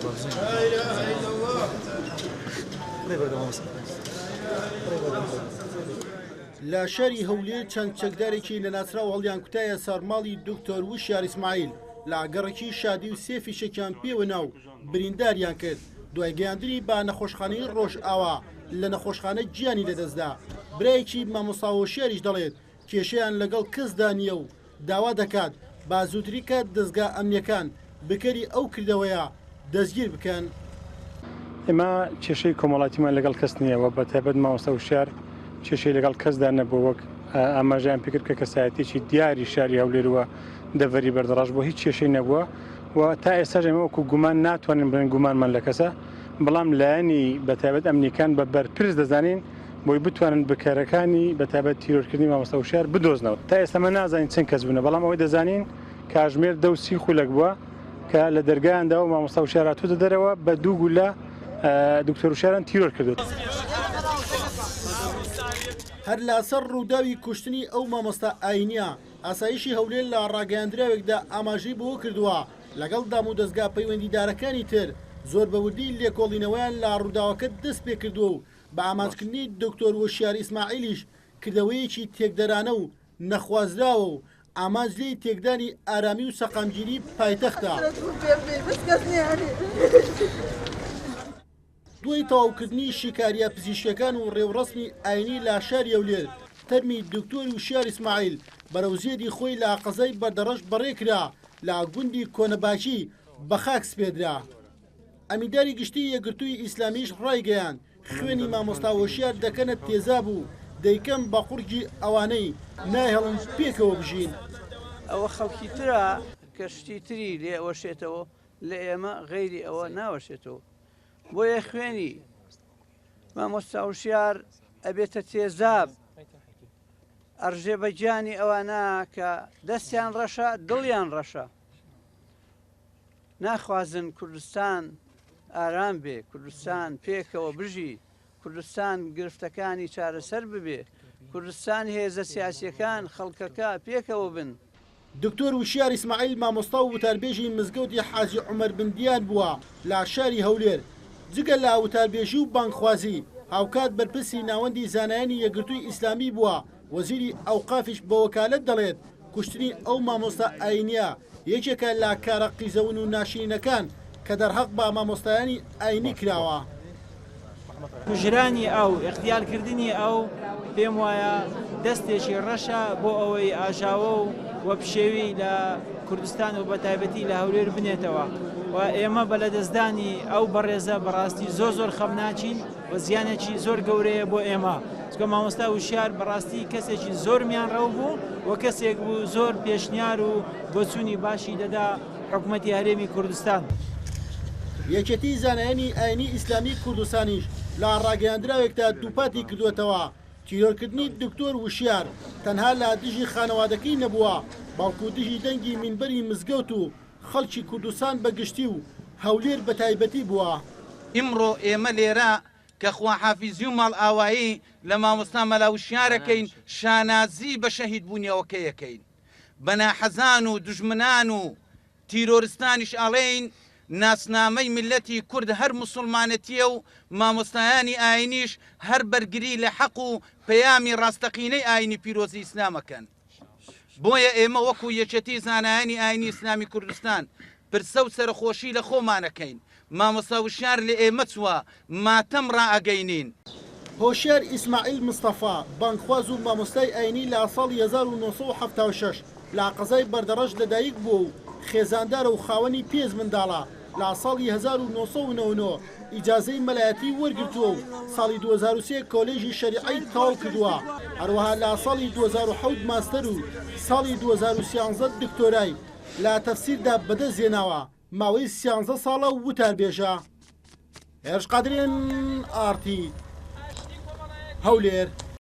لا إله إلا الله. لا شەری هەولێر چەند چەکدارێکی لە ناسراو هەڵیان کوتایە سەرماڵی دکتۆر وشیار ئیسماعیل لە گەڕێکی شادی و سێ فیشێکیان پێوە ناو برینداریان کرد دوای گەیاندنی با نەخۆشخانەی ڕۆژ ئاوا لە نەخۆشخانە گیانی لەدەستدا. برایەکی مامۆستا هۆشیاریش دەڵێت کێشەیان لەگەڵ کەسدا نییە و داوا دەکات با زووتری کات دەستگا ئەمنیەکان بکەری ئەو کردەوەیە دەستگیر بکەن. ئێمە کێشەی کۆمەڵاتیمان لەگەڵ کەس نییەوە بە تایبەت مامۆستا هۆشیار کێشەی لەگەڵ کەسدا نەبوو وەک ئاماژیان پێکرد کە کەسایەتێکی دیاری شاری هەولێرەوە دەڤەری بەردەڕاش بۆ هیچ کێشەی نەبووە و تا ئێستا ئێمە وەکو گومان ناتوانین بڵێن گومانمان لە کەسە، بەڵام لایەنی بە تایبەت ئەمنیەکان بە بەرپرس دەزانین بۆی بتوانن بکارەکانی بە تایبەت تیرۆرکردنی مامۆستا هۆشیار بدۆزنەوە. تا ئێستا ئەمە نازانین چەند کەس بوونە، بەڵام ئەوەی دەزانین کاتژمێر 10 خولەک بووە کە لە دەرگایاندا و مامۆستا هۆشیار هاتووەتە دەرەوە بە 2 گولە دکتۆر هۆشیاریان تیرۆر کردووە. هەر لاسەر ڕووداوی کوشتنی ئەو مامۆستا ئاینیە ئاسایشی هەولێر لە ڕاگەیاندراوێکدا ئاماژەی بۆ کردووە لەگەڵ دام و دەستگا پەیوەندیدارەکانی تر زۆر بەوردی لێکۆڵینەوەیان لە ڕووداوەکە دەست پێ کردووە و بە ئامانجکردنی دکتۆر وشیار ئیسماعیلیش کردەوەیەکی تێکدەرانە و نەخوازراوە و ئامانج لێی تێکدانی ئارامی و سەقامگیری پایتەختە. دوای تەواوکردنی شیکاریە پزیشکەکان و ڕێوڕسمی ئاینی لە شاری هەولێر تەرمی دکتۆر وشیار ئیسماعیل بەرەوزێدی خۆی لە قەزای بەردەڕەش بەڕێکرا لە گوندی کۆنەباشی بە خاک سپێدرا. ئەمینداری گشتی یەکگرتووی ئیسلامیش ڕایگەیان خوێنی مامۆستا هۆشیار دەکەنە تێزاب و دەیکەم بە قورجی ئەوانەی نایهەڵن پێکەوە بژین. ئەوە خەڵکی ترە کە شتی تری لێ ئەوەشێتەوە لە ئێمە غەیری ئەوە ناوەشێتەوە. بۆیە خوێنی مامۆستا هۆشیار ئەبێتە تێزاب ئەڕژێ بە گیانی ئەوانە کە دەستیان ڕەشە دڵیان ڕەشە. ناخوازن کوردستان ئارام بێ، کوردستان پێکەوە بژی، کوردستان گرفتەکانی چارەسەر ببێ، کوردستان هێزە سیاسیەکان خەڵکەکە پێکەوە بن. دکتۆر وشیار ئیسماعیل مامۆستا و وتاربێژی مزگەوتی حاجی عومەر بندیان بووە لە شاری هەولێر. جگە لە وتاربێژی و بانکخوازی هاوکات بەرپرسی ناوەندی زانایانی یەکگرتووی ئیسلامی بووە. وەزیری ئەوقافیش بە وەکالەت دەڵێت کوشتنی ئەو مامۆستا ئاینیە یەکێکە لە کارە قیزەون و ناشرینەکان کە دەرهەق بە مامۆستایانی ئاینی کراوە. کوژرانی ئەو اختیارکردنی ئەو پێم وایە دەستێکی ڕەشە بۆ ئەوەی ئاژاوە و وە پشێوی لە کوردستان و بە تایبەتی لە هەولێر بنێتەوە و ئێمە بە لەدەستدانی ئەو بەڕێزە بەڕاستی زۆر خەم ناچین و زیانێکی زۆر گەورەیە بۆ ئێمە. چکە مامۆستا وشیار بەڕاستی کەسێکی زۆر میانڕەو بوو و کەسێک بوو زۆر پێشنیار و بۆچوونی باشی دەدا حکوومەتی هەرێمی کوردستان. یەکێتی زانایانی ئاینی ئیسلامی کوردستانیش لە ڕاگەیاندراوێکدا دووپاتی کردوێتەوە. تیرۆرکردنی دکتۆر وشیار تەنها لە دژی خانەوادەکەی نەبووە، باوکو دژی دەنگی مینبەری مزگەوت و خەڵکی کوردستان بەگشتی و هەولێر بە تایبەتی بووە. ئیمڕۆ ئێمە لێرە کە خواحافیزی و ماڵ ئاوایی لە مامۆستا مەلا وشیارەکەین شانازی بە شەهید بوونیەوەکەیەکەین. بەناحەزان و دژمنان و تیرۆرستانیش ئەڵێین ناسنامەی ملەتی کورد هەر موسڵمانەتیە و مامۆستایانی ئاینیش هەر بەرگری لە حەق و پەیامی ڕاستەقینەی ئاینی پیرۆزی ئیسلامەکەن. بۆیە ئێمە وەکو یەکێتی زانایانی ئاینی ئیسلامی کوردستان پرسە و سەرخۆشی لە خۆمانەکەین. مامۆستا وشیار لە ئێمە چووە ماتەم ڕائەگەینین. هۆشیار ئیسماعیل مستەفا بانکخواز و مامۆستای ئاینی لە ساڵی 1976 لە قەزای بەردەڕەش لەدایک بوو و خێزاندارە و خاوەنی پێز منداڵە. لە ساڵی 1999 ئیجازەی مەلایەتی وەرگرتووە و ساڵی 2003 کۆلێژی شەریعەی تەواو کردووە. هەروەها لە ساڵی 2007 ماستەر و ساڵی 2013 دکتۆرای لە تەفسیردا بەدەستهێناوە. ماوەی 13 ساڵە وتاربێژە. هێرش قادرێن ئارتی هەولێر.